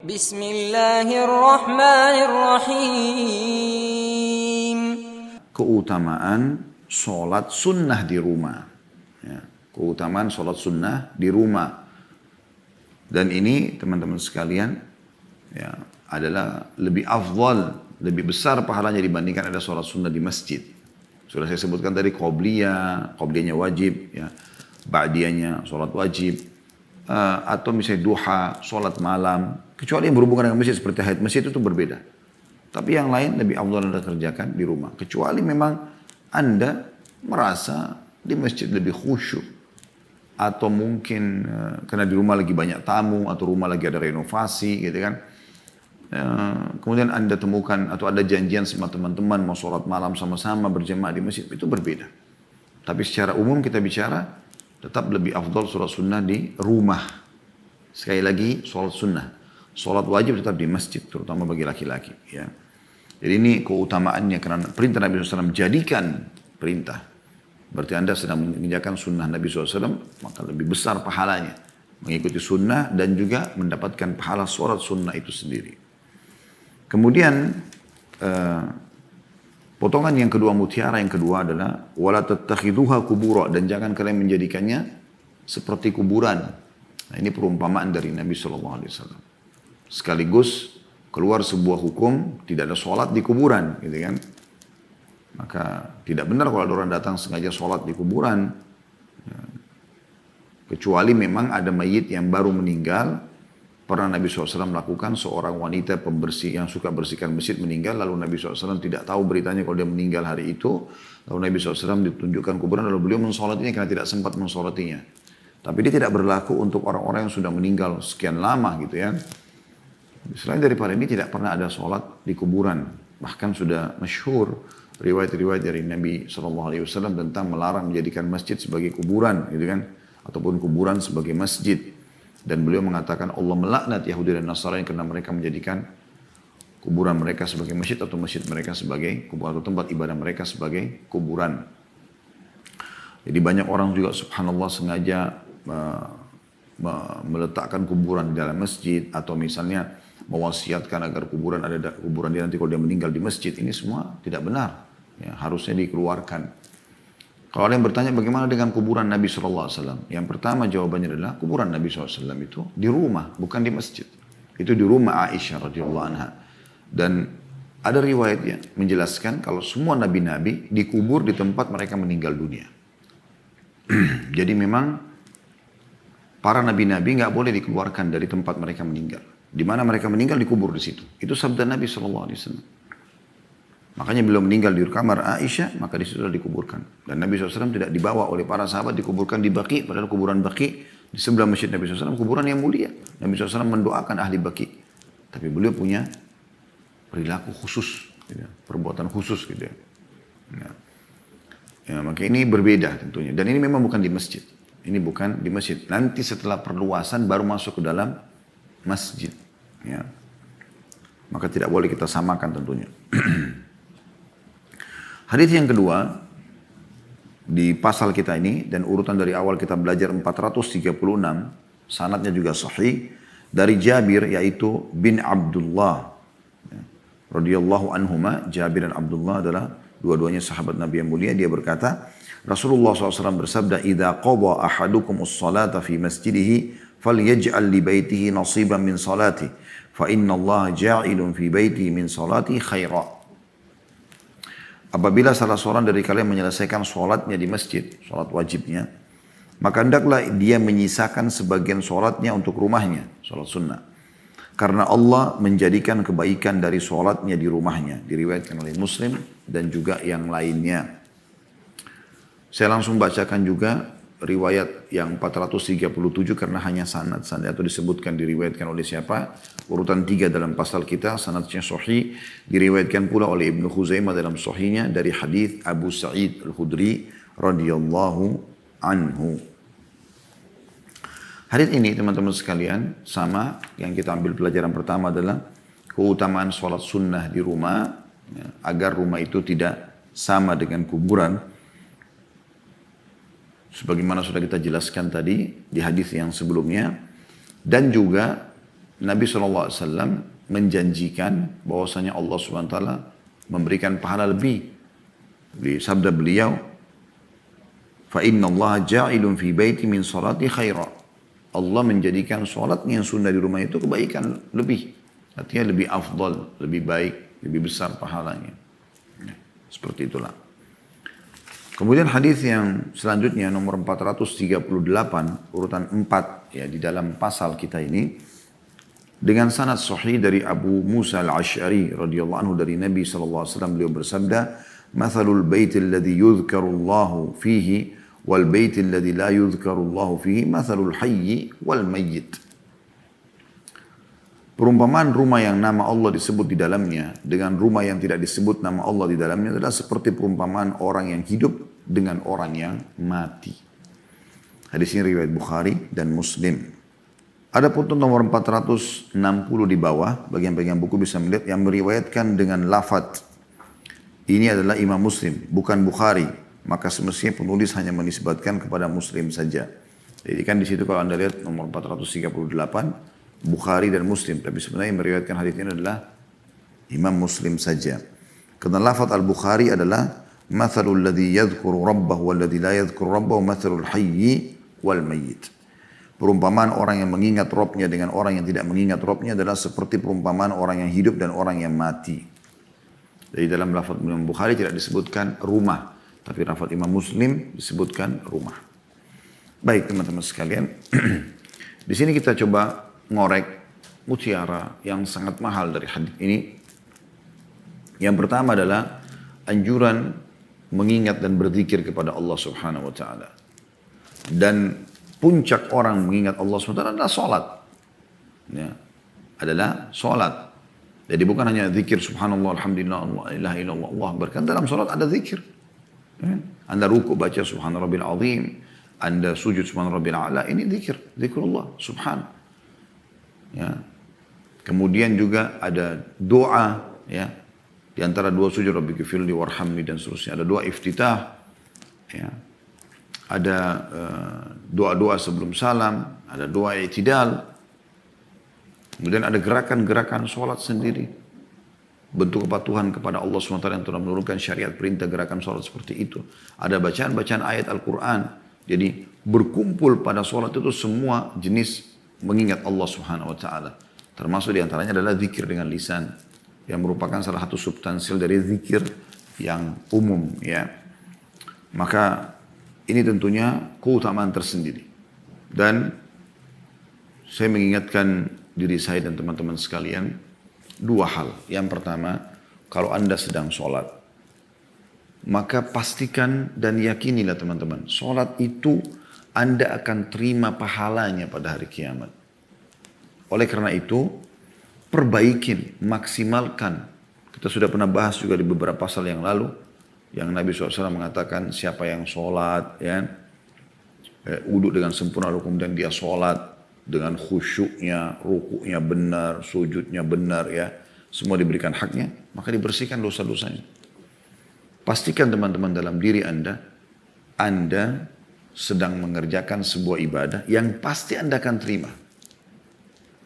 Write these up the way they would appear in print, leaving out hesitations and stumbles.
Bismillahirrahmanirrahim. Keutamaan sholat sunnah di rumah. Ya, keutamaan sholat sunnah di rumah. Dan ini teman-teman sekalian ya, adalah lebih afdal, lebih besar pahalanya dibandingkan ada sholat sunnah di masjid. Sudah saya sebutkan tadi qobliyahnya wajib, ya, ba'diyahnya sholat wajib, atau misalnya duha, sholat malam, kecuali yang berhubungan dengan masjid seperti tahiyat masjid itu berbeda. Tapi yang lain lebih afdal Anda kerjakan di rumah. Kecuali memang Anda merasa di masjid lebih khusyuk. Atau mungkin karena di rumah lagi banyak tamu, atau rumah lagi ada renovasi gitu kan. Kemudian Anda temukan atau ada janjian sama teman-teman mau sholat malam sama-sama berjamaah di masjid, itu berbeda. Tapi secara umum kita bicara, tetap lebih afdal sholat sunnah di rumah. Sekali lagi sholat sunnah. Sholat wajib tetap di masjid, terutama bagi laki-laki. Ya. Jadi ini keutamaannya karena perintah Nabi SAW, jadikan perintah. Berarti Anda sedang mengerjakan sunnah Nabi SAW, maka lebih besar pahalanya. Mengikuti sunnah dan juga mendapatkan pahala sholat sunnah itu sendiri. Kemudian potongan yang kedua, mutiara yang kedua adalah wala tattakhiduha qubura, dan jangan kalian menjadikannya seperti kuburan. Nah, ini perumpamaan dari Nabi SAW. Sekaligus keluar sebuah hukum tidak ada sholat di kuburan, gitu kan? Maka tidak benar kalau ada orang datang sengaja sholat di kuburan, ya. Kecuali memang ada mayit yang baru meninggal. Pernah Nabi SAW melakukan, seorang wanita pembersih yang suka bersihkan masjid meninggal, lalu Nabi SAW tidak tahu beritanya kalau dia meninggal hari itu. Lalu Nabi SAW ditunjukkan kuburan, lalu beliau mensolatinya karena tidak sempat mensolatinya. Tapi dia tidak berlaku untuk orang-orang yang sudah meninggal sekian lama gitu ya. Selain daripada ini tidak pernah ada sholat di kuburan. Bahkan sudah masyhur riwayat-riwayat dari Nabi SAW tentang melarang menjadikan masjid sebagai kuburan gitu kan. Ataupun kuburan sebagai masjid. Dan beliau mengatakan Allah melaknat Yahudi dan Nasrani karena mereka menjadikan kuburan mereka sebagai masjid atau masjid mereka sebagai kuburan atau tempat ibadah mereka sebagai kuburan. Jadi banyak orang juga subhanallah sengaja meletakkan kuburan di dalam masjid atau misalnya mewasiatkan agar kuburan ada kuburan dia nanti kalau dia meninggal di masjid. Ini semua tidak benar. Ya, harusnya dikeluarkan. Kalau ada yang bertanya bagaimana dengan kuburan Nabi SAW? Yang pertama jawabannya adalah kuburan Nabi SAW itu di rumah, bukan di masjid. Itu di rumah Aisyah radhiyallahu anha. Dan ada riwayatnya menjelaskan kalau semua nabi-nabi dikubur di tempat mereka meninggal dunia. Jadi memang para nabi-nabi nggak boleh dikeluarkan dari tempat mereka meninggal. Di mana mereka meninggal dikubur di situ. Itu sabda Nabi SAW. Makanya beliau meninggal di kamar Aisyah, maka di situ dikuburkan. Dan Nabi SAW tidak dibawa oleh para sahabat dikuburkan di Baqi, padahal kuburan Baqi di sebelah masjid Nabi SAW, kuburan yang mulia. Nabi SAW mendoakan ahli Baqi. Tapi beliau punya perilaku khusus, gitu, perbuatan khusus gitu ya. Ya, maka ini berbeda tentunya. Dan ini memang bukan di masjid. Ini bukan di masjid. Nanti setelah perluasan baru masuk ke dalam masjid. Ya. Maka tidak boleh kita samakan tentunya. Hadis yang kedua di pasal kita ini dan urutan dari awal kita belajar 436, sanadnya juga sahih dari Jabir yaitu bin Abdullah radhiyallahu anhuma. Jabir dan Abdullah adalah dua-duanya sahabat Nabi yang mulia. Dia berkata, Rasulullah SAW bersabda, "Idza qada ahadukum as-salata fi masjidihi falyaj'al li baitihi nasiban min salati, fa inna Allah ja'ilun fi baitihi min salati khaira." Apabila salah seorang dari kalian menyelesaikan sholatnya di masjid, sholat wajibnya, maka hendaklah dia menyisakan sebagian sholatnya untuk rumahnya, sholat sunnah. Karena Allah menjadikan kebaikan dari sholatnya di rumahnya. Diriwayatkan oleh Muslim dan juga yang lainnya. Saya langsung bacakan juga riwayat yang 437 karena hanya sanad atau disebutkan diriwayatkan oleh siapa. Urutan 3 dalam pasal kita, sanadnya sahih. Diriwayatkan pula oleh Ibnu Khuzaimah dalam sahihnya dari hadis Abu Sa'id Al-Khudri radhiyallahu anhu. Hadis ini teman-teman sekalian sama yang kita ambil pelajaran pertama adalah keutamaan sholat sunnah di rumah, ya, agar rumah itu tidak sama dengan kuburan. Sebagaimana sudah kita jelaskan tadi di hadis yang sebelumnya. Dan juga Nabi SAW menjanjikan bahwasanya Allah SWT memberikan pahala lebih. Di sabda beliau, fa inna Allah ja'ilun fi baiti min salati khaira. Allah menjadikan salatnya yang sunnah di rumah itu kebaikan lebih. Artinya lebih afdal, lebih baik, lebih besar pahalanya. Seperti itulah. Kemudian hadis yang selanjutnya nomor 438 urutan 4 ya di dalam pasal kita ini dengan sanad sahih dari Abu Musa al-Asy'ari radhiyallahu anhu dari Nabi sallallahu alaihi wasallam beliau bersabda, "Mathalul baiti alladhi yudhkarullahu fihi wal baiti alladhi la yudhkarullahu fihi mathalul hayyi wal mayyit." Perumpamaan rumah yang nama Allah disebut di dalamnya dengan rumah yang tidak disebut nama Allah di dalamnya adalah seperti perumpamaan orang yang hidup dengan orang yang mati. Hadis ini riwayat Bukhari dan Muslim. Ada putun nomor 460 di bawah, bagian-bagian buku bisa melihat yang meriwayatkan dengan lafadz. Ini adalah Imam Muslim, bukan Bukhari. Maka semestinya penulis hanya menisbatkan kepada Muslim saja. Jadi kan di situ kalau Anda lihat nomor 438, Bukhari dan Muslim, tapi sebenarnya yang meriwayatkan hadis ini adalah Imam Muslim saja. Karena lafaz Al-Bukhari adalah mathalul ladzi yadhkuru rabbahu wal ladzi la yadhkuru rabbahu mathalul hayyi wal mayyit. Perumpamaan orang yang mengingat Rabbnya dengan orang yang tidak mengingat Rabbnya adalah seperti perumpamaan orang yang hidup dan orang yang mati. Jadi dalam lafaz Imam Bukhari tidak disebutkan rumah, tapi lafaz Imam Muslim disebutkan rumah. Baik teman-teman sekalian, di sini kita coba ngorek mutiara yang sangat mahal dari hadis ini. Yang pertama adalah anjuran mengingat dan berzikir kepada Allah Subhanahu wa taala. Dan puncak orang mengingat Allah Subhanahu wa taala adalah salat. Ya, adalah salat. Jadi bukan hanya zikir subhanallah alhamdulillah Allah ilaha illallah Allah akbar. Kan dalam salat ada zikir. Ya. Anda ruku baca subhana rabbil azim, Anda sujud subhana rabbil a'la, ini zikir, zikrullah subhan. Ya. Kemudian juga ada doa ya. Di antara dua sujud Rabbighfirli warhamni dan seterusnya. Ada doa iftitah ya. Ada doa-doa sebelum salam, ada doa i'tidal. Kemudian ada gerakan-gerakan sholat sendiri. Bentuk kepatuhan kepada Allah SWT yang telah menurunkan syariat perintah gerakan sholat seperti itu. Ada bacaan-bacaan ayat Al-Quran. Jadi berkumpul pada sholat itu semua jenis mengingat Allah Subhanahu wa taala. Termasuk diantaranya adalah zikir dengan lisan yang merupakan salah satu substansial dari zikir yang umum ya. Maka ini tentunya keutamaan tersendiri. Dan saya mengingatkan diri saya dan teman-teman sekalian dua hal. Yang pertama, kalau Anda sedang sholat, maka pastikan dan yakinilah teman-teman, sholat itu Anda akan terima pahalanya pada hari kiamat. Oleh karena itu, perbaikin, maksimalkan. Kita sudah pernah bahas juga di beberapa pasal yang lalu, yang Nabi SAW mengatakan siapa yang sholat, ya, wudhu dengan sempurna, lalu kemudian dia sholat dengan khusyuknya, rukuknya benar, sujudnya benar, ya, semua diberikan haknya, maka dibersihkan dosa-dosanya. Pastikan teman-teman dalam diri Anda sedang mengerjakan sebuah ibadah yang pasti Anda akan terima.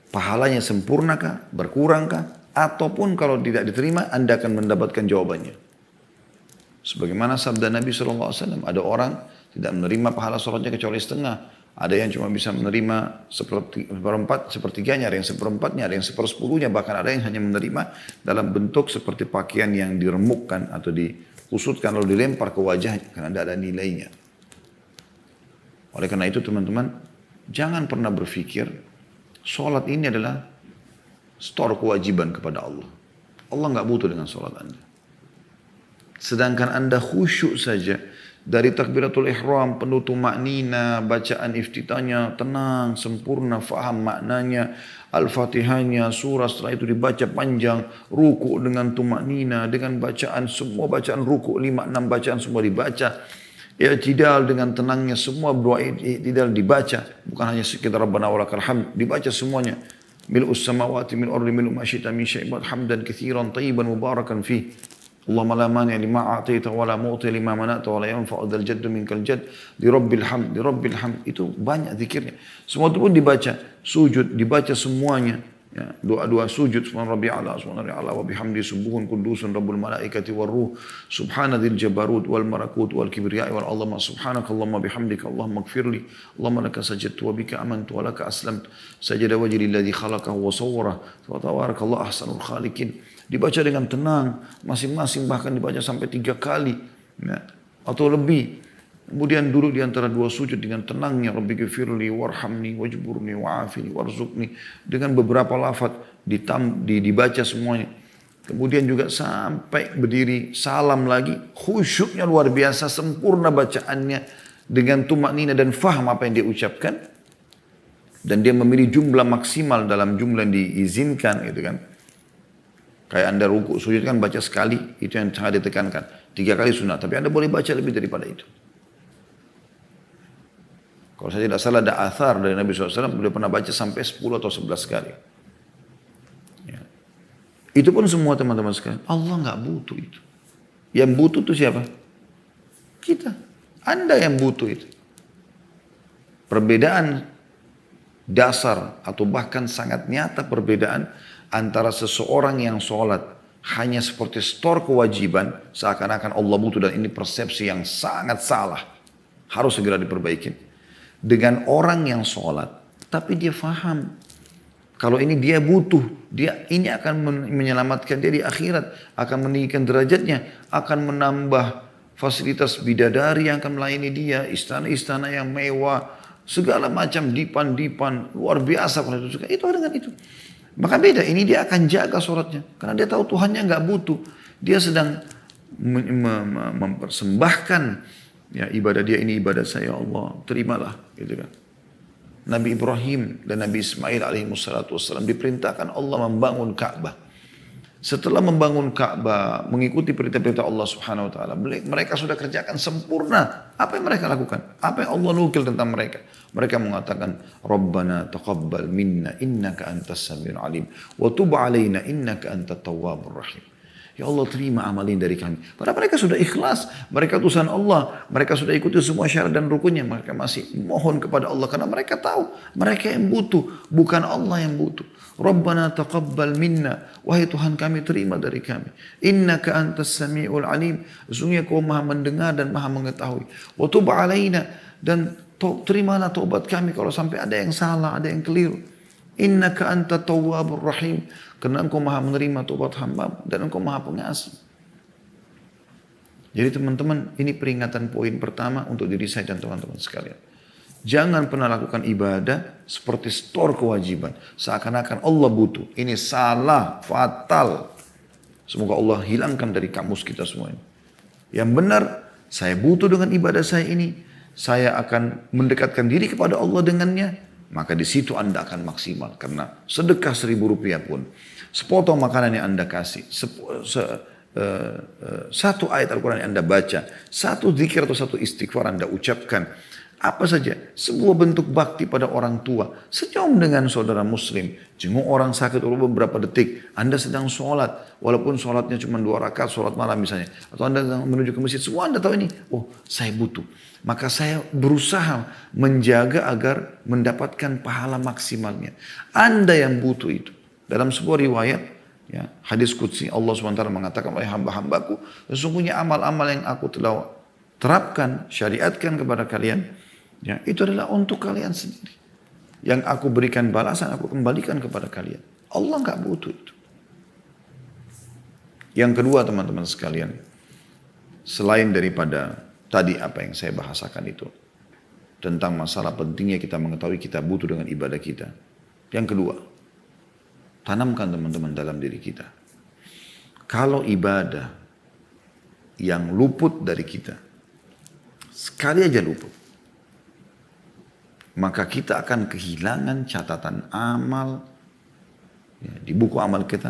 Pahalanya sempurnakah, berkurangkah, ataupun kalau tidak diterima Anda akan mendapatkan jawabannya. Sebagaimana sabda Nabi SAW, ada orang tidak menerima pahala sholatnya kecuali setengah. Ada yang cuma bisa menerima sepertiganya, ada yang seperempatnya, ada yang sepersepuluhnya, bahkan ada yang hanya menerima dalam bentuk seperti pakaian yang diremukkan atau dikusutkan lalu dilempar ke wajahnya karena tidak ada nilainya. Oleh karena itu teman-teman, jangan pernah berpikir sholat ini adalah store kewajiban kepada Allah. Allah nggak butuh dengan sholat Anda. Sedangkan Anda khusyuk saja dari takbiratul ihram, penuh tumaknina, bacaan iftitahnya tenang, sempurna, faham maknanya, al-fatihahnya, surah setelah itu dibaca panjang, ruku dengan tumaknina, dengan bacaan semua bacaan ruku 5-6 bacaan semua dibaca. I'tidal dengan tenangnya semua doa i'tidal dibaca, bukan hanya sekitar Rabbana walakal hamd, dibaca semuanya. Mil'us samawati mil ardi mil'u ma syi'ta min syai'in hamdan katsiran thayyiban mubarakan fih. Allahumma la mani' lima a'taita wa la mu'ti lima mana'ta wa la yanfa'u dzal jadd minkal jadd li rabbil hamd. Itu banyak zikirnya. Semua itu pun dibaca, sujud dibaca semuanya. Ya, doa-doa sujud subhana rabbiyal a'la subhana rabbiyal a'la wa bihamdi subuhun qudusun rabbul malaikati war ruh subhanadzil jabarut wal malakut wal kibriya wal azama subhanakallahumma bihamdika allahumma ighfirli allahumma laka sajadtu wa bika amantu wa laka aslamtu sajada wajhi lilladzi khalaqahu wa sawwara wa tabarakallahu ahsanul khaliqin. Dibaca dengan tenang masing-masing, bahkan dibaca sampai 3 kali ya, atau lebih. Kemudian duduk di antara 2 sujud dengan tenangnya, Rabbi ghfirli warhamni wajburni wa'afini warzuqni, dengan beberapa lafaz dibaca semuanya. Kemudian juga sampai berdiri salam lagi, khusyuknya luar biasa, sempurna bacaannya dengan tumaknina dan faham apa yang dia ucapkan. Dan dia memilih jumlah maksimal dalam jumlah yang diizinkan gitu kan. Kayak Anda rukuk sujud kan baca sekali, itu yang sangat ditekankan. 3 kali sunat, tapi Anda boleh baca lebih daripada itu. Kalau saya tidak salah ada athar dari Nabi SAW, beliau pernah baca sampai 10 atau 11 kali. Ya. Itu pun semua teman-teman sekalian, Allah nggak butuh itu. Yang butuh itu siapa? Kita. Anda yang butuh itu. Perbedaan dasar atau bahkan sangat nyata perbedaan antara seseorang yang sholat hanya seperti stor kewajiban, seakan-akan Allah butuh, dan ini persepsi yang sangat salah. Harus segera diperbaiki. Dengan orang yang sholat, tapi dia faham kalau ini dia butuh, ini akan menyelamatkan dia di akhirat, akan meninggikan derajatnya, akan menambah fasilitas bidadari yang akan melayani dia, istana-istana yang mewah, segala macam dipan-dipan luar biasa. Kalau itu dengan itu, maka beda. Ini dia akan jaga sholatnya karena dia tahu Tuhannya nggak butuh, dia sedang mempersembahkan. Ya, ibadah dia ini ibadah saya, Allah terimalah gitu kan. Nabi Ibrahim dan Nabi Ismail alaihissalam diperintahkan Allah membangun Ka'bah. Setelah membangun Ka'bah, mengikuti perintah-perintah Allah Subhanahu wa taala, mereka sudah kerjakan sempurna. Apa yang mereka lakukan? Apa yang Allah nukil tentang mereka? Mereka mengatakan, Rabbana taqabbal minna innaka antas samiul alim wa tub alaina innaka antat tawwabur rahim. Ya Allah, terima amal ini dari kami. Padahal mereka sudah ikhlas, mereka utusan Allah, mereka sudah ikuti semua syarat dan rukunnya, mereka masih mohon kepada Allah karena mereka tahu mereka yang butuh, bukan Allah yang butuh. Rabbana taqabbal minna, wahai Tuhan kami, terima dari kami. Innaka antas samiul alim, sesungguhnya Kau Maha mendengar dan Maha mengetahui. Wa tub alaina, dan terimalah taubat kami kalau sampai ada yang salah, ada yang keliru. Innaka anta tawwabur rahim, karena Engkau Maha menerima taubat hamba dan Engkau Maha pengasih. Jadi teman-teman, ini peringatan poin pertama untuk diri saya dan teman-teman sekalian. Jangan pernah lakukan ibadah seperti stor kewajiban, seakan-akan Allah butuh. Ini salah, fatal. Semoga Allah hilangkan dari kamus kita semua ini. Yang benar, saya butuh dengan ibadah saya ini, saya akan mendekatkan diri kepada Allah dengannya. Maka di situ Anda akan maksimal. Karena sedekah 1.000 rupiah pun, sepotong makanan yang Anda kasih, satu ayat Al-Quran yang Anda baca, satu zikir atau satu istighfar Anda ucapkan, apa saja, sebuah bentuk bakti pada orang tua, senyum dengan saudara muslim, jenguk orang sakit beberapa detik, Anda sedang sholat, walaupun sholatnya cuma 2 rakaat, sholat malam misalnya, atau Anda menuju ke masjid, semua Anda tahu ini, oh saya butuh. Maka saya berusaha menjaga agar mendapatkan pahala maksimalnya. Anda yang butuh itu. Dalam sebuah riwayat, ya, hadis qudsi, Allah SWT mengatakan, wahai hamba-hambaku, sesungguhnya amal-amal yang aku telah terapkan, syariatkan kepada kalian, ya, itu adalah untuk kalian sendiri. Yang aku berikan balasan, aku kembalikan kepada kalian. Allah nggak butuh itu. Yang kedua teman-teman sekalian, selain daripada tadi apa yang saya bahasakan itu, tentang masalah pentingnya kita mengetahui kita butuh dengan ibadah kita. Yang kedua, tanamkan teman-teman dalam diri kita. Kalau ibadah yang luput dari kita, sekali aja luput, maka kita akan kehilangan catatan amal ya, di buku amal kita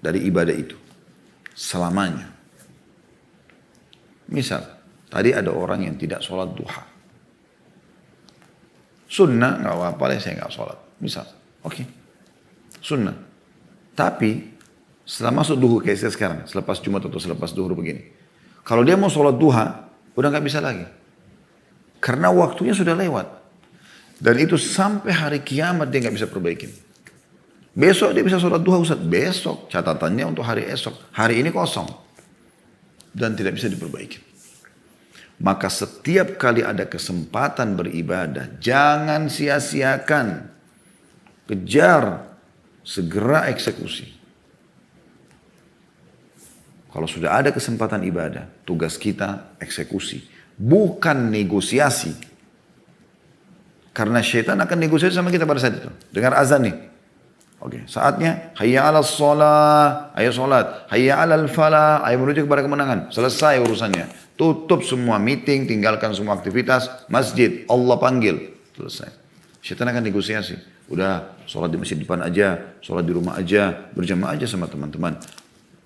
dari ibadah itu selamanya. Misal, tadi ada orang yang tidak sholat duha. Sunnah, gak apa-apa lah saya gak sholat. Misal, oke. Sunnah. Tapi, setelah masuk duhur kayak saya sekarang, selepas Jumat atau selepas duhur begini. Kalau dia mau sholat duha, udah gak bisa lagi. Karena waktunya sudah lewat. Dan itu sampai hari kiamat dia gak bisa perbaikin. Besok dia bisa sholat duha Ustaz. Besok catatannya untuk hari esok. Hari ini kosong. Dan tidak bisa diperbaiki. Maka setiap kali ada kesempatan beribadah, jangan sia-siakan. Kejar, segera eksekusi. Kalau sudah ada kesempatan ibadah, tugas kita eksekusi. Bukan negosiasi. Karena syaitan akan negosiasi sama kita pada saat itu. Dengar azan nih. Oke, saatnya hayya 'alas shalah, ayo salat. Hayya 'alal falah, ayo menuju kepada kemenangan. Selesai urusannya. Tutup semua meeting, tinggalkan semua aktivitas, masjid, Allah panggil. Selesai. Syaitan akan negosiasi. Udah, sholat di masjid depan aja, sholat di rumah aja, berjamaah aja sama teman-teman.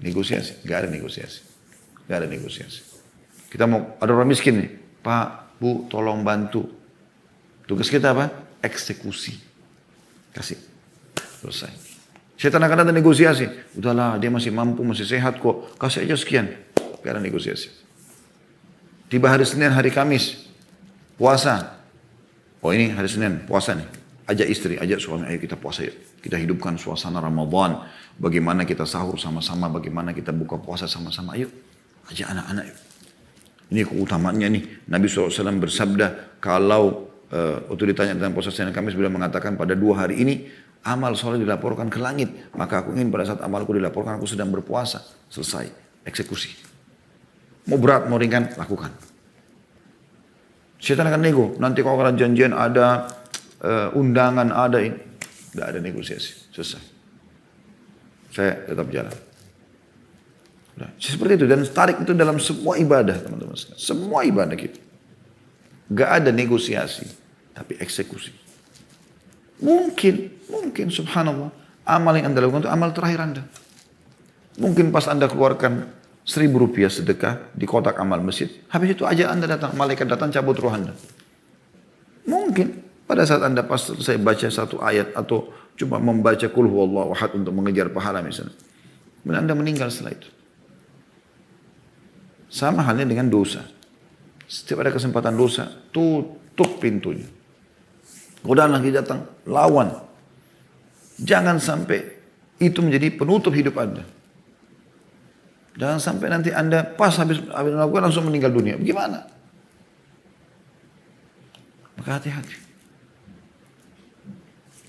Negosiasi, gak ada negosiasi. Gak ada negosiasi. Kita mau, ada orang miskin nih. Pak, Bu, tolong bantu. Tugas kita apa? Eksekusi. Kasih. Selesai. Syaitan akan ada negosiasi. Udahlah, dia masih mampu, masih sehat kok. Kasih aja sekian. Gak ada negosiasi. Tiba hari Senin, hari Kamis, puasa. Oh ini hari Senin, puasa nih. Ajak istri, ajak suami, ayo kita puasa yuk. Kita hidupkan suasana Ramadan. Bagaimana kita sahur sama-sama, bagaimana kita buka puasa sama-sama. Ayo, ajak anak-anak yuk. Ini keutamaannya nih. Nabi SAW bersabda, kalau waktu ditanya tentang puasa Senin Kamis, beliau mengatakan pada 2 hari ini, amal soleh dilaporkan ke langit. Maka aku ingin pada saat amalku dilaporkan, aku sedang berpuasa. Selesai, eksekusi. Mau berat, mau ringan, lakukan. Syaitan akan nego. Nanti kalau kalian janjian ada undangan, ada ini. Tidak ada negosiasi. Selesai. Saya tetap jalan. Nah, seperti itu. Dan tarik itu dalam semua ibadah, teman-teman. Semua ibadah kita. Gak ada negosiasi. Tapi eksekusi. Mungkin subhanallah. Amal yang anda lakukan itu amal terakhir anda. Mungkin pas anda keluarkan Rp1.000 sedekah di kotak amal masjid. Habis itu aja anda datang, malaikat datang cabut roh anda. Mungkin pada saat anda pas selesai baca satu ayat atau cuma membaca qul huwallahu ahad untuk mengejar pahala misalnya. Dan anda meninggal setelah itu. Sama halnya dengan dosa. Setiap ada kesempatan dosa, tutup pintunya. Godaan lagi datang, lawan. Jangan sampai itu menjadi penutup hidup anda. Jangan sampai nanti anda pas habis melakukan langsung meninggal dunia. Bagaimana? Maka hati-hati.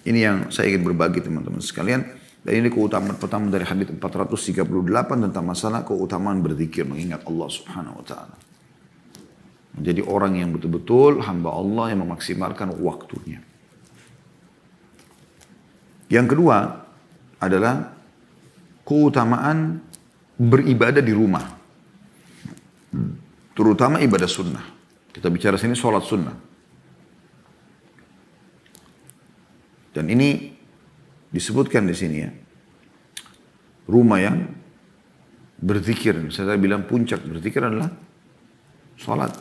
Ini yang saya ingin berbagi teman-teman sekalian. Dan ini keutamaan pertama dari hadits 438 tentang masalah keutamaan berzikir mengingat Allah Subhanahu wa taala. Menjadi orang yang betul-betul hamba Allah yang memaksimalkan waktunya. Yang kedua adalah keutamaan beribadah di rumah. Terutama ibadah sunnah. Kita bicara sini sholat sunnah. Dan ini disebutkan di sini ya. Rumah yang berzikir. Saya bilang puncak berzikir adalah sholat.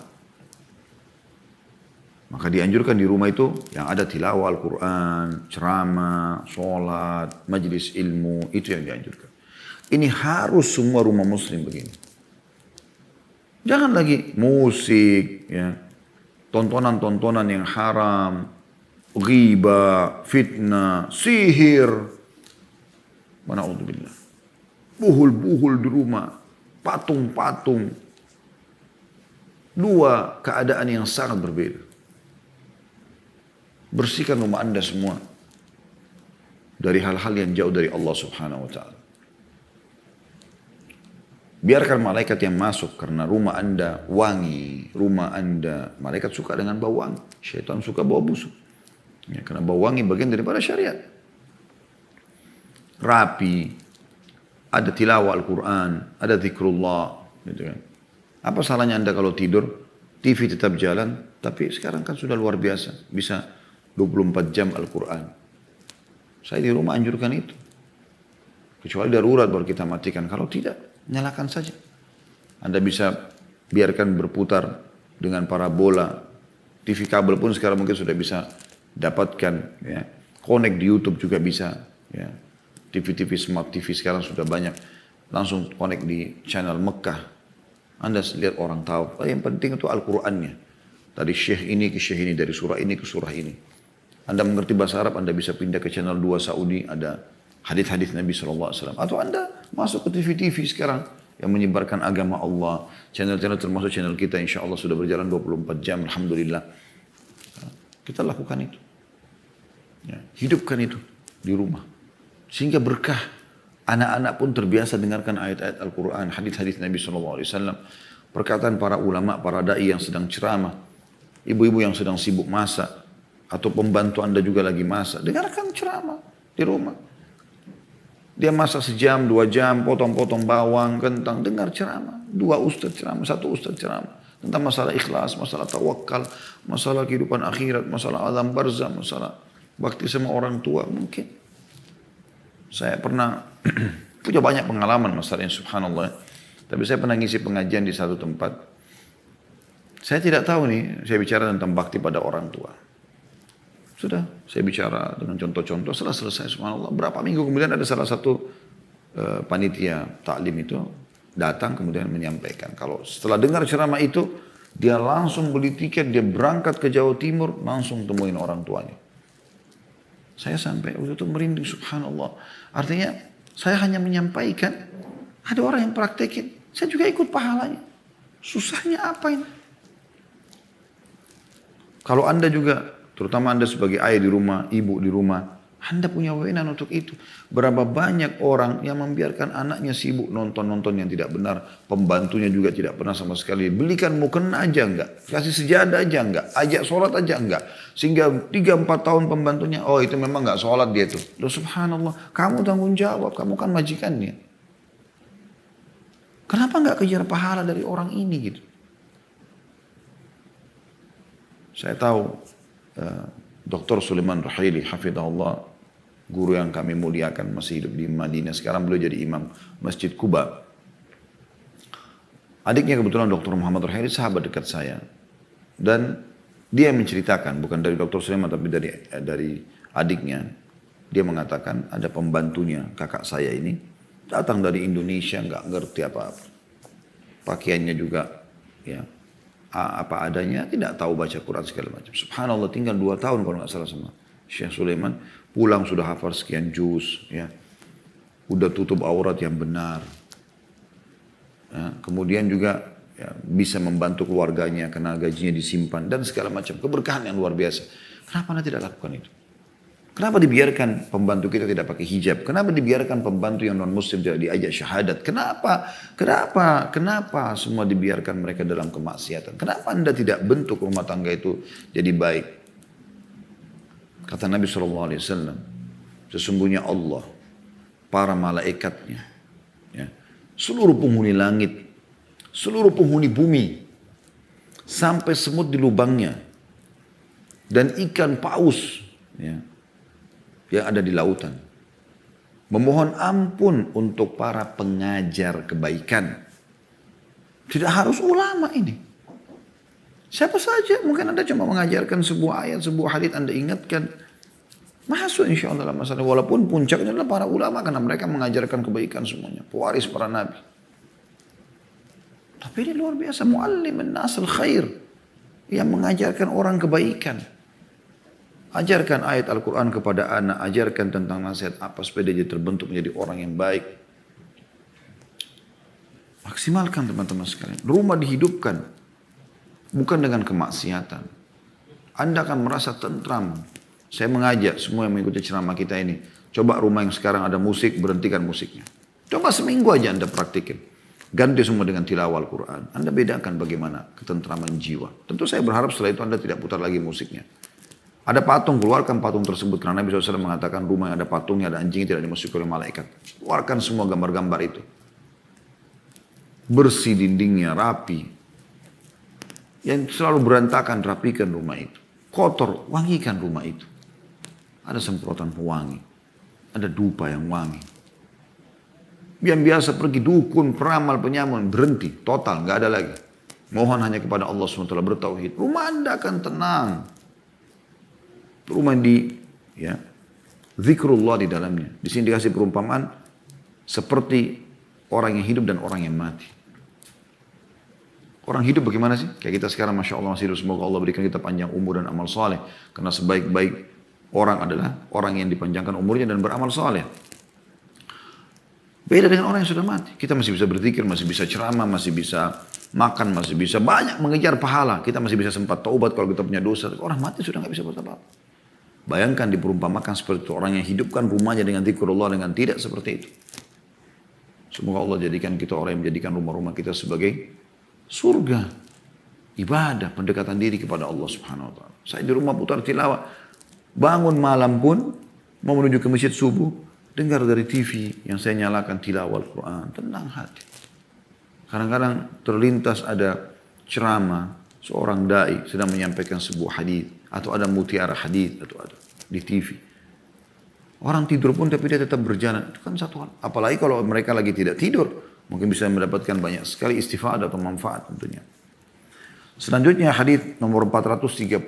Maka dianjurkan di rumah itu yang ada tilawah Al-Quran, ceramah, sholat, majlis ilmu. Itu yang dianjurkan. Ini harus semua rumah muslim begini. Jangan lagi musik, ya, tontonan-tontonan yang haram, ghibah, fitnah, sihir. Na'udzubillah. Buhul-buhul di rumah, patung-patung. Dua keadaan yang sangat berbeda. Bersihkan rumah anda semua dari hal-hal yang jauh dari Allah Subhanahu wa ta'ala. Biarkan malaikat yang masuk karena rumah anda wangi, rumah anda, malaikat suka dengan bau wangi, syaitan suka bau busuk. Ya, karena bau wangi bagian daripada syariat. Rapi, ada tilawah Al-Quran, ada zikrullah, gitu kan. Apa salahnya anda kalau tidur, TV tetap jalan, tapi sekarang kan sudah luar biasa, bisa 24 jam Al-Quran. Saya di rumah anjurkan itu. Kecuali darurat baru kita matikan, kalau tidak, nyalakan saja. Anda bisa biarkan berputar dengan parabola. TV kabel pun sekarang mungkin sudah bisa dapatkan. Ya. Connect di YouTube juga bisa. Ya. TV-TV smart TV sekarang sudah banyak. Langsung connect di channel Mekah. Anda lihat orang tahu. Oh, yang penting itu Al-Qurannya. Dari syekh ini ke syekh ini. Dari surah ini ke surah ini. Anda mengerti bahasa Arab, Anda bisa pindah ke channel 2 Saudi. Ada hadis-hadis Nabi SAW. Atau Anda masuk ke TV-TV sekarang yang menyebarkan agama Allah. Channel-channel termasuk channel kita insya Allah sudah berjalan 24 jam. Alhamdulillah. Kita lakukan itu. Ya, hidupkan itu di rumah. Sehingga berkah. Anak-anak pun terbiasa dengarkan ayat-ayat Al-Quran, hadis-hadis Nabi SAW. Perkataan para ulama, para da'i yang sedang ceramah. Ibu-ibu yang sedang sibuk masak. Atau pembantu Anda juga lagi masak. Dengarkan ceramah di rumah. Dia masak sejam, 2 jam, potong-potong bawang, kentang. Dengar ceramah. 2 ustaz ceramah, 1 ustaz ceramah. Tentang masalah ikhlas, masalah tawakal, masalah kehidupan akhirat, masalah alam barzah, masalah bakti sama orang tua. Mungkin saya pernah punya banyak pengalaman masalahnya, subhanallah. Tapi saya pernah ngisi pengajian di satu tempat. Saya tidak tahu nih, saya bicara tentang bakti pada orang tua. Sudah, saya bicara dengan contoh-contoh, setelah selesai, subhanallah. Berapa minggu kemudian ada salah satu panitia taklim itu datang kemudian menyampaikan. Kalau setelah dengar ceramah itu, dia langsung beli tiket, dia berangkat ke Jawa Timur, langsung temuin orang tuanya. Saya sampai waktu itu merinding, subhanallah. Artinya, saya hanya menyampaikan, ada orang yang praktekin, saya juga ikut pahalanya. Susahnya apa ini? Kalau Anda juga, terutama Anda sebagai ayah di rumah, ibu di rumah, Anda punya wewenang untuk itu. Berapa banyak orang yang membiarkan anaknya sibuk nonton-nonton yang tidak benar. Pembantunya juga tidak pernah sama sekali. Belikan mukena aja enggak. Kasih sejadah aja enggak. Ajak sholat aja enggak. Sehingga 3-4 tahun pembantunya, oh itu memang enggak sholat dia tuh. Loh subhanallah, kamu tanggung jawab. Kamu kan majikannya. Kenapa enggak kejar pahala dari orang ini gitu? Saya tahu Dr. Sulaiman Rahili, hafidhahullah, guru yang kami muliakan, masih hidup di Madinah. Sekarang beliau jadi imam Masjid Kuba. Adiknya kebetulan Dr. Muhammad Rahili, sahabat dekat saya. Dan dia menceritakan, bukan dari Dr. Sulaiman tapi dari adiknya. Dia mengatakan ada pembantunya, kakak saya ini, datang dari Indonesia, nggak ngerti apa-apa. Pakaiannya juga ya apa adanya, tidak tahu baca Quran segala macam. Subhanallah, tinggal 2 tahun kalau nggak salah sama Syekh Sulaiman, pulang sudah hafal sekian juz, ya, udah tutup aurat yang benar, ya, kemudian juga ya, bisa membantu keluarganya karena gajinya disimpan dan segala macam keberkahan yang luar biasa. Kenapa Anda tidak lakukan itu? Kenapa dibiarkan pembantu kita tidak pakai hijab? Kenapa dibiarkan pembantu yang non-muslim tidak diajak syahadat? Kenapa semua dibiarkan mereka dalam kemaksiatan? Kenapa Anda tidak bentuk rumah tangga itu jadi baik? Kata Nabi SAW, sesungguhnya Allah, para malaikatnya, ya, seluruh penghuni langit, seluruh penghuni bumi, sampai semut di lubangnya, dan ikan paus, ya, yang ada di lautan, memohon ampun untuk para pengajar kebaikan. Tidak harus ulama ini. Siapa saja, mungkin Anda cuma mengajarkan sebuah ayat, sebuah hadits Anda ingatkan. Masuk insya Allah dalam masalah. Walaupun puncaknya adalah para ulama, karena mereka mengajarkan kebaikan semuanya. Pewaris para nabi. Tapi ini luar biasa. Muallimin nasil khair. Yang mengajarkan orang kebaikan. Ajarkan ayat Al-Quran kepada anak. Ajarkan tentang nasihat apa supaya dia terbentuk menjadi orang yang baik. Maksimalkan teman-teman sekalian. Rumah dihidupkan. Bukan dengan kemaksiatan. Anda akan merasa tentram. Saya mengajak semua yang mengikuti ceramah kita ini. Coba rumah yang sekarang ada musik, berhentikan musiknya. Coba seminggu aja Anda praktikin. Ganti semua dengan tilawah Al-Quran. Anda bedakan bagaimana ketentraman jiwa. Tentu saya berharap setelah itu Anda tidak putar lagi musiknya. Ada patung, keluarkan patung tersebut. Karena Nabi SAW mengatakan rumah yang ada patungnya, ada anjing tidak dimasuki oleh malaikat. Keluarkan semua gambar-gambar itu. Bersih dindingnya, rapi. Yang selalu berantakan, rapikan rumah itu. Kotor, wangikan rumah itu. Ada semprotan pewangi. Ada dupa yang wangi. Yang biasa pergi dukun, peramal, penyamun, berhenti. Total, nggak ada lagi. Mohon hanya kepada Allah SWT bertauhid. Rumah Anda akan tenang. Rumah ya, zikrullah di dalamnya. Di sini dikasih perumpamaan seperti orang yang hidup dan orang yang mati. Orang hidup bagaimana sih? Kayak kita sekarang Masya Allah masih hidup. Semoga Allah berikan kita panjang umur dan amal soleh. Karena sebaik-baik orang adalah orang yang dipanjangkan umurnya dan beramal soleh. Beda dengan orang yang sudah mati. Kita masih bisa berzikir, masih bisa ceramah, masih bisa makan, masih bisa banyak mengejar pahala. Kita masih bisa sempat taubat kalau kita punya dosa. Orang mati sudah nggak bisa buat apa-apa. Bayangkan diperumpamakan seperti itu. Orang yang hidupkan rumahnya dengan zikrullah, dengan tidak seperti itu. Semoga Allah jadikan kita orang yang menjadikan rumah-rumah kita sebagai surga. Ibadah, pendekatan diri kepada Allah Subhanahu wa ta'ala. Saya di rumah putar tilawah. Bangun malam pun, mau menuju ke masjid subuh, dengar dari TV yang saya nyalakan tilawah Al-Quran. Tenang hati. Kadang-kadang terlintas ada ceramah, seorang da'i sedang menyampaikan sebuah hadis atau ada mutiara hadis atau ada di TV. Orang tidur pun tapi dia tetap berjalan. Itu kan satu hal. Apalagi kalau mereka lagi tidak tidur, mungkin bisa mendapatkan banyak sekali istifadah atau manfaat tentunya. Selanjutnya hadis nomor 439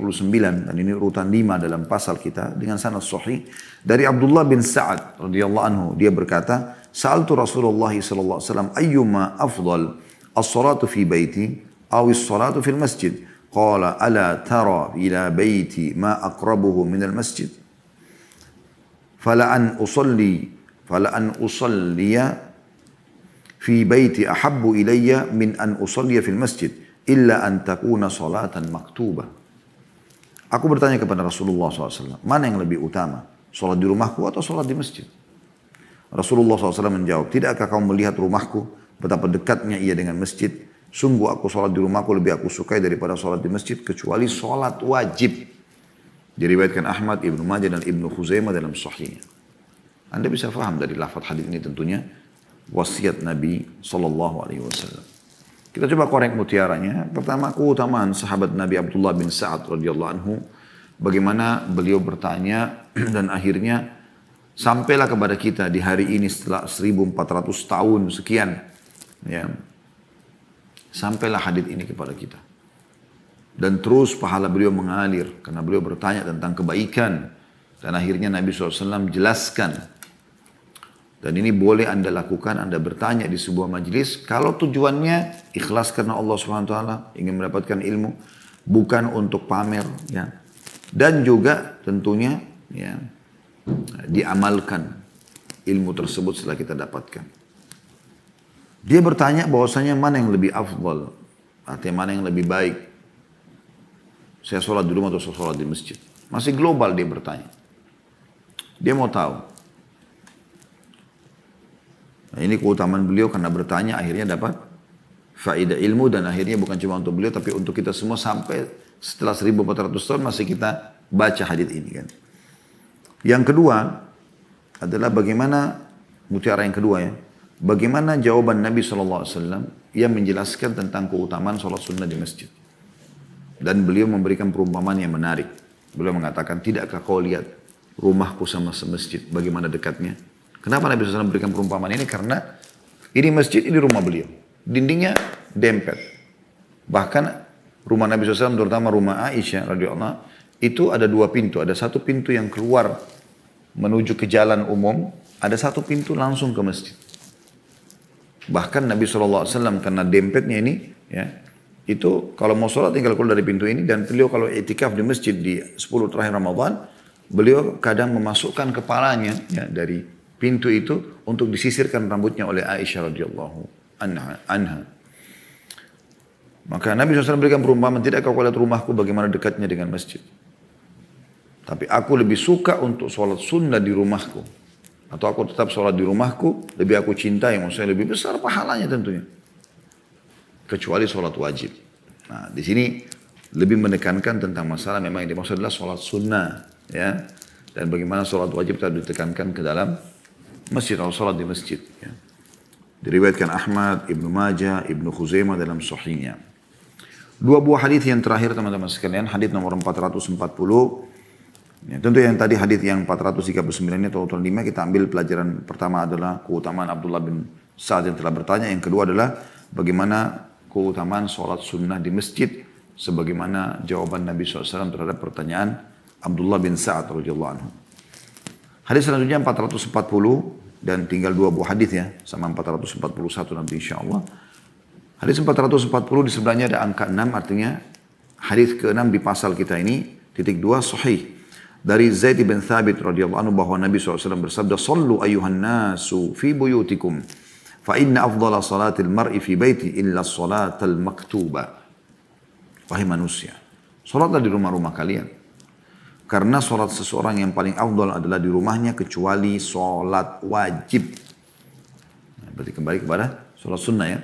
dan ini urutan 5 dalam pasal kita dengan sanad sahih dari Abdullah bin Sa'ad radhiyallahu anhu. Dia berkata, "Sa'altu Rasulullah sallallahu alaihi wasallam ayyuma afdal as-salatu fi baiti aw as-salatu fil masjid?" Qala ala tara ila baiti ma aqrabuhu min al-masjid fala an usalliya fi baiti ahabbu ilayya min an usalliya fil masjid illa an takuna salatan maktubah. Aku bertanya kepada Rasulullah SAW, mana yang lebih utama? Salat di rumahku atau salat di masjid? Rasulullah SAW menjawab, tidakkah kamu melihat rumahku? Betapa dekatnya ia dengan masjid. Sungguh aku salat di rumahku lebih aku sukai daripada salat di masjid, kecuali salat wajib. Diriwayatkan Ahmad, Ibnu Majah dan Ibnu Khuzaimah dalam sahihnya. Anda bisa faham dari lafaz hadis ini tentunya wasiat Nabi SAW. Kita coba korek mutiaranya. Pertama, keutamaan sahabat Nabi Abdullah bin Sa'ad radhiyallahu anhu. Bagaimana beliau bertanya dan akhirnya sampailah kepada kita di hari ini setelah 1400 tahun sekian. Ya, sampailah hadis ini kepada kita. Dan terus pahala beliau mengalir karena beliau bertanya tentang kebaikan. Dan akhirnya Nabi SAW jelaskan. Dan ini boleh Anda lakukan, Anda bertanya di sebuah majlis. Kalau tujuannya ikhlas karena Allah SWT, ingin mendapatkan ilmu. Bukan untuk pamer. Ya. Dan juga tentunya ya, diamalkan ilmu tersebut setelah kita dapatkan. Dia bertanya bahwasanya mana yang lebih afdal. Artinya mana yang lebih baik. Saya sholat di rumah atau saya sholat di masjid. Masih global dia bertanya. Dia mau tahu. Nah, ini keutamaan beliau karena bertanya akhirnya dapat faedah ilmu dan akhirnya bukan cuma untuk beliau tapi untuk kita semua sampai setelah 1400 tahun masih kita baca hadis ini kan. Yang kedua adalah bagaimana mutiara yang kedua ya. Bagaimana jawaban Nabi SAW yang menjelaskan tentang keutamaan sholat sunnah di masjid. Dan beliau memberikan perumpamaan yang menarik. Beliau mengatakan, tidakkah kau lihat rumahku sama semasjid bagaimana dekatnya? Kenapa Nabi SAW memberikan perumpamaan ini? Karena ini masjid, ini rumah beliau. Dindingnya dempet. Bahkan rumah Nabi SAW, terutama rumah Aisyah radhiyallahu itu ada dua pintu. Ada satu pintu yang keluar menuju ke jalan umum. Ada satu pintu langsung ke masjid. Bahkan Nabi SAW karena dempetnya ini, ya, itu kalau mau sholat tinggal keluar dari pintu ini. Dan beliau kalau itikaf di masjid di 10 terakhir Ramadan, beliau kadang memasukkan kepalanya ya, dari pintu itu untuk disisirkan rambutnya oleh Aisyah radhiyallahu anha. Maka Nabi SAW berikan perumpamaan, tidak kau lihat rumahku bagaimana dekatnya dengan masjid. Tapi aku lebih suka untuk sholat sunnah di rumahku. Atau aku tetap sholat di rumahku, lebih aku cintai, maksudnya lebih besar pahalanya tentunya. Kecuali sholat wajib. Nah, di sini lebih menekankan tentang masalah memang yang dimaksud adalah sholat sunnah. Ya. Dan bagaimana sholat wajib tadi ditekankan ke dalam masjid atau sholat di masjid. Ya. Diriwayatkan Ahmad, Ibnu Majah, Ibnu Khuzaimah dalam sahihnya. Dua buah hadis yang terakhir teman-teman sekalian, hadis nomor 440. Ya, tentu yang tadi hadis yang 439 ini atau 5 kita ambil pelajaran pertama adalah keutamaan Abdullah bin Sa'ad yang telah bertanya. Yang kedua adalah bagaimana keutamaan sholat sunnah di masjid. Sebagaimana jawaban Nabi SAW terhadap pertanyaan Abdullah bin Sa'ad radhiyallahu anhu. Hadis selanjutnya 440 dan tinggal dua buah hadis ya. Sama 441 nanti insyaAllah. Hadis 440 di sebelahnya ada angka 6 artinya hadis ke-6 di pasal kita ini titik 2 sahih. Dari Zaid bin Thabit radhiyallahu anhu bahwa Nabi SAW bersabda, "Sallu ayuhan nasu fi buyutikum, fa inna afdala salatil mar'i fi baiti illa salatal maktuba." Wahai manusia, salatlah di rumah-rumah kalian. Karena salat seseorang yang paling afdal adalah di rumahnya kecuali salat wajib. Nah, berarti kembali kepada salat sunnah ya.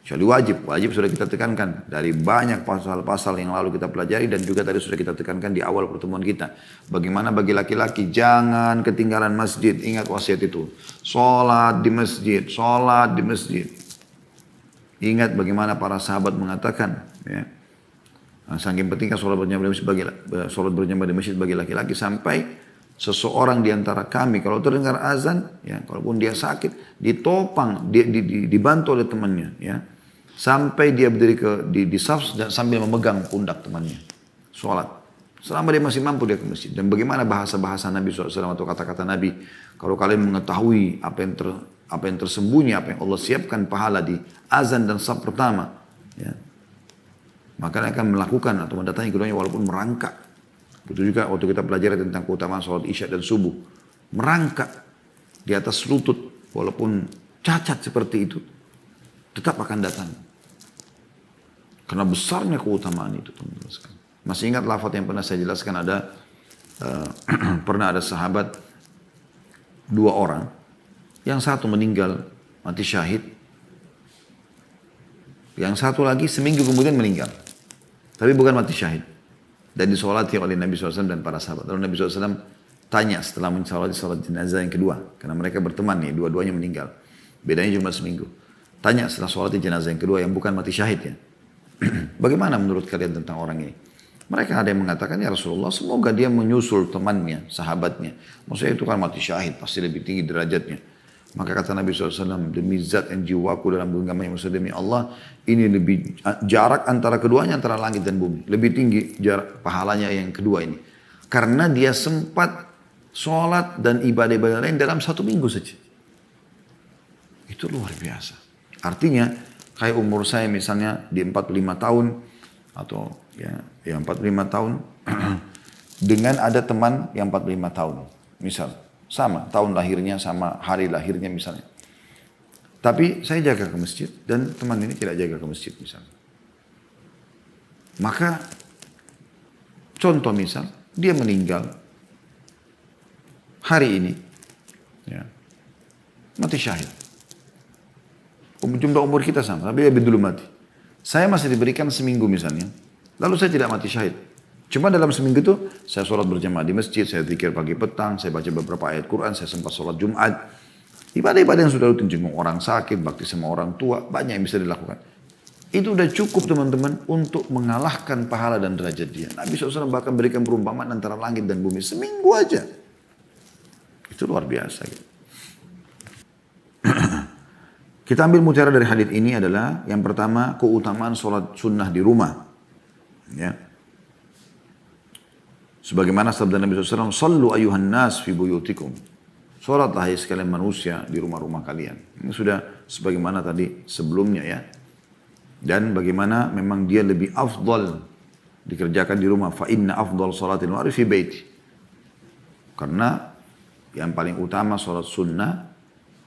Kecuali wajib. Wajib sudah kita tekankan dari banyak pasal-pasal yang lalu kita pelajari dan juga tadi sudah kita tekankan di awal pertemuan kita. Bagaimana bagi laki-laki jangan ketinggalan masjid. Ingat wasiat itu. Salat di masjid, salat di masjid. Ingat bagaimana para sahabat mengatakan ya. Nah, saking pentingnya sholat berjamaah di masjid bagi laki-laki sampai seseorang di antara kami kalau terdengar azan, ya, kalaupun dia sakit, ditopang, dibantu oleh temannya, ya, sampai dia berdiri di saf sambil memegang pundak temannya, sholat. Selama dia masih mampu dia ke masjid. Dan bagaimana bahasa-bahasa Nabi SAW atau kata-kata Nabi, kalau kalian mengetahui apa yang tersembunyi, apa yang Allah siapkan pahala di azan dan saf pertama, ya, maka dia akan melakukan atau mendatangi keduanya walaupun merangkak. Begitu juga waktu kita pelajari tentang keutamaan sholat isya dan subuh. Merangkak di atas lutut walaupun cacat seperti itu. Tetap akan datang. Karena besarnya keutamaan itu. Masih ingat lafaz yang pernah saya jelaskan ada. Pernah ada sahabat 2 orang. Yang satu meninggal mati syahid. Yang satu lagi seminggu kemudian meninggal. Tapi bukan mati syahid. Dan disolati oleh Nabi SAW dan para sahabat. Lalu Nabi SAW tanya setelah mensolati sholat jenazah yang kedua. Karena mereka berteman nih, dua-duanya meninggal. Bedanya cuma seminggu. Tanya setelah sholat jenazah yang kedua yang bukan mati syahid ya. Bagaimana menurut kalian tentang orang ini? Mereka ada yang mengatakan, ya Rasulullah semoga dia menyusul temannya, sahabatnya. Maksudnya itu kan mati syahid, pasti lebih tinggi derajatnya. Maka kata Nabi SAW, demi zat yang jiwaku dalam genggaman yang demi Allah, ini lebih jarak antara keduanya antara langit dan bumi. Lebih tinggi jarak pahalanya yang kedua ini. Karena dia sempat sholat dan ibadah-ibadah lain dalam 1 minggu saja. Itu luar biasa. Artinya, kayak umur saya misalnya di 45 tahun, atau ya 45 tahun, dengan ada teman yang 45 tahun, misal. Sama, tahun lahirnya sama hari lahirnya misalnya. Tapi saya jaga ke masjid dan teman ini tidak jaga ke masjid misalnya. Maka contoh misal, dia meninggal hari ini, ya, mati syahid. Jumlah umur kita sama, tapi dia dulu mati. Saya masih diberikan seminggu misalnya, lalu saya tidak mati syahid. Cuma dalam seminggu itu saya sholat berjamaah di masjid, saya zikir pagi petang, saya baca beberapa ayat Quran, saya sempat sholat Jumat. Ibadah-ibadah yang sudah rutin, jenguk orang sakit, bakti sama orang tua, banyak yang bisa dilakukan. Itu udah cukup teman-teman untuk mengalahkan pahala dan derajat dia. Nabi SAW bahkan berikan perumpamaan antara langit dan bumi seminggu aja. Itu luar biasa. Gitu. Kita ambil mutiara dari hadits ini adalah yang pertama keutamaan sholat sunnah di rumah. Ya. Sebagaimana sabda Nabi SAW, "Sallu ayuhan nas fi buyutikum." Salatlah hai sekalian manusia di rumah-rumah kalian. Ini sudah sebagaimana tadi sebelumnya ya. Dan bagaimana memang dia lebih afdal dikerjakan di rumah. Fa inna afdal salatil mar'i fi baiti. Karena yang paling utama salat sunnah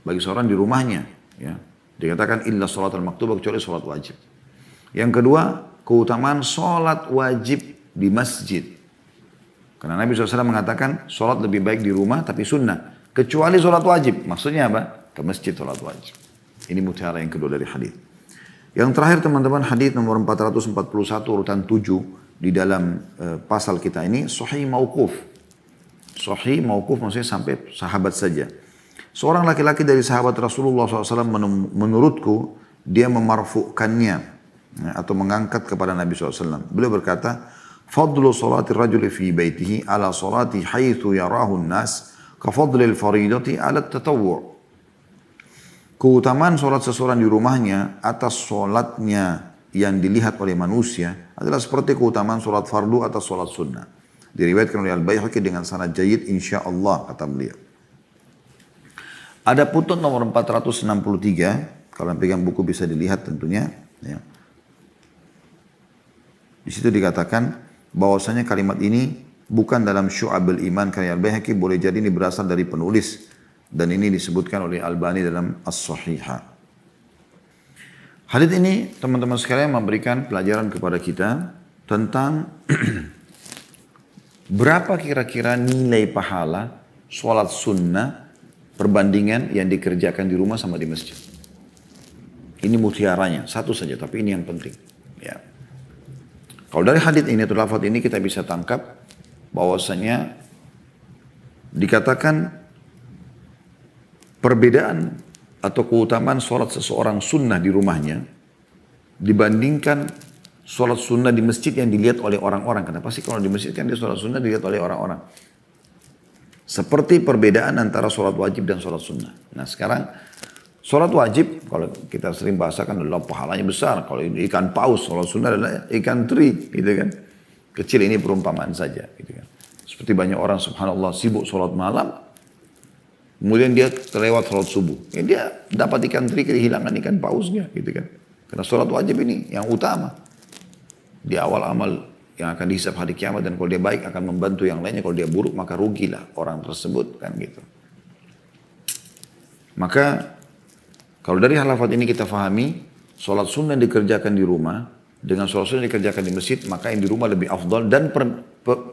bagi seorang di rumahnya. Ya. Dikatakan illa salatul maktubah kecuali salat wajib. Yang kedua, keutamaan salat wajib di masjid. Karena Nabi SAW mengatakan sholat lebih baik di rumah tapi sunnah. Kecuali sholat wajib. Maksudnya apa? Ke masjid sholat wajib. Ini mutiara yang kedua dari hadis. Yang terakhir teman-teman hadis nomor 441 urutan 7 di dalam pasal kita ini. Sahih mauquf. Sahih mauquf maksudnya sampai sahabat saja. Seorang laki-laki dari sahabat Rasulullah SAW menurutku dia memarfukannya atau mengangkat kepada Nabi SAW. Beliau berkata, Fadlu salati rajuli fi baitihi ala salati haitsu yarahu an-nas ka fadlil faridati ala at-tatawwu'. Keutamaan salat seseorang di rumahnya atas salatnya yang dilihat oleh manusia adalah seperti keutamaan salat fardu atas salat sunnah. Diriwayatkan oleh Al-Baihaqi dengan sanad jayyid insyaallah kata beliau. Ada putun nomor 463, kalau pegang buku bisa dilihat tentunya ya. Di situ dikatakan bahwasanya kalimat ini bukan dalam Syu'abul Iman karya Al-Baihaqi, boleh jadi ini berasal dari penulis. Dan ini disebutkan oleh Albani dalam As-Sahihah. Hadits ini teman-teman sekalian memberikan pelajaran kepada kita tentang berapa kira-kira nilai pahala sholat sunnah perbandingan yang dikerjakan di rumah sama di masjid. Ini mutiaranya, satu saja, tapi ini yang penting. Ya. Kalau dari hadits ini atau lafaz ini kita bisa tangkap bahwasanya dikatakan perbedaan atau keutamaan sholat seseorang sunnah di rumahnya dibandingkan sholat sunnah di masjid yang dilihat oleh orang-orang. Kenapa sih kalau di masjid kan dia sholat sunnah dilihat oleh orang-orang? Seperti perbedaan antara sholat wajib dan sholat sunnah. Nah sekarang sholat wajib kalau kita sering bahasakan adalah pahalanya besar. Kalau ikan paus, sholat sunnah adalah ikan teri, gitu kan. Kecil ini perumpamaan saja, gitu kan. Seperti banyak orang subhanallah sibuk sholat malam, kemudian dia terlewat sholat subuh. Ya, dia dapat ikan teri kehilangan ikan pausnya, gitu kan. Karena sholat wajib ini yang utama. Di awal amal yang akan dihisab hari kiamat, dan kalau dia baik akan membantu yang lainnya, kalau dia buruk maka rugilah orang tersebut, kan gitu. Maka kalau dari halafat ini kita fahami sholat sunnah dikerjakan di rumah dengan sholat sunnah dikerjakan di masjid, maka yang di rumah lebih afdal. Dan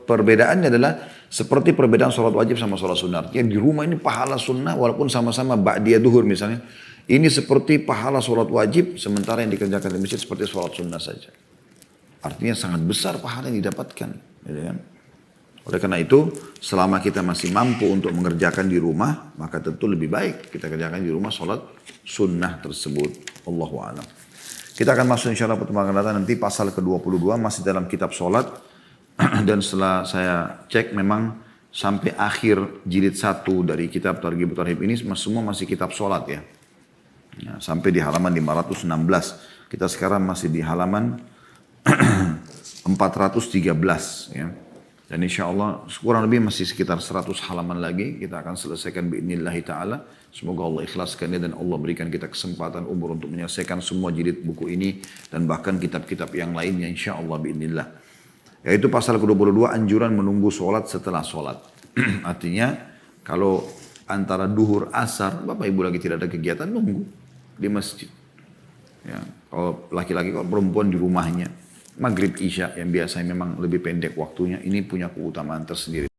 perbedaannya adalah seperti perbedaan sholat wajib sama sholat sunnah. Artinya di rumah ini pahala sunnah walaupun sama-sama ba'diyah duhur misalnya, ini seperti pahala sholat wajib, sementara yang dikerjakan di masjid seperti sholat sunnah saja. Artinya sangat besar pahala yang didapatkan. Gitu kan? Oleh karena itu, selama kita masih mampu untuk mengerjakan di rumah, maka tentu lebih baik kita kerjakan di rumah sholat sunnah tersebut. Allahu a'lam. Kita akan masuk insya Allah pertemuan akan datang nanti pasal ke-22 masih dalam kitab sholat. Dan setelah saya cek memang sampai akhir jilid 1 dari kitab Targhib Tarhib ini semua masih kitab sholat ya. Ya, sampai di halaman 516. Kita sekarang masih di halaman 413 ya. Dan insya Allah kurang lebih masih sekitar 100 halaman lagi kita akan selesaikan bi'idnillahi ta'ala. Semoga Allah ikhlaskannya dan Allah berikan kita kesempatan umur untuk menyelesaikan semua jilid buku ini dan bahkan kitab-kitab yang lainnya insya Allah bi'idnillah. Yaitu pasal ke-22 anjuran menunggu sholat setelah sholat. Artinya kalau antara duhur asar Bapak Ibu lagi tidak ada kegiatan nunggu di masjid. Ya, kalau laki-laki kalau perempuan di rumahnya. Maghrib Isya yang biasanya memang lebih pendek waktunya, ini punya keutamaan tersendiri.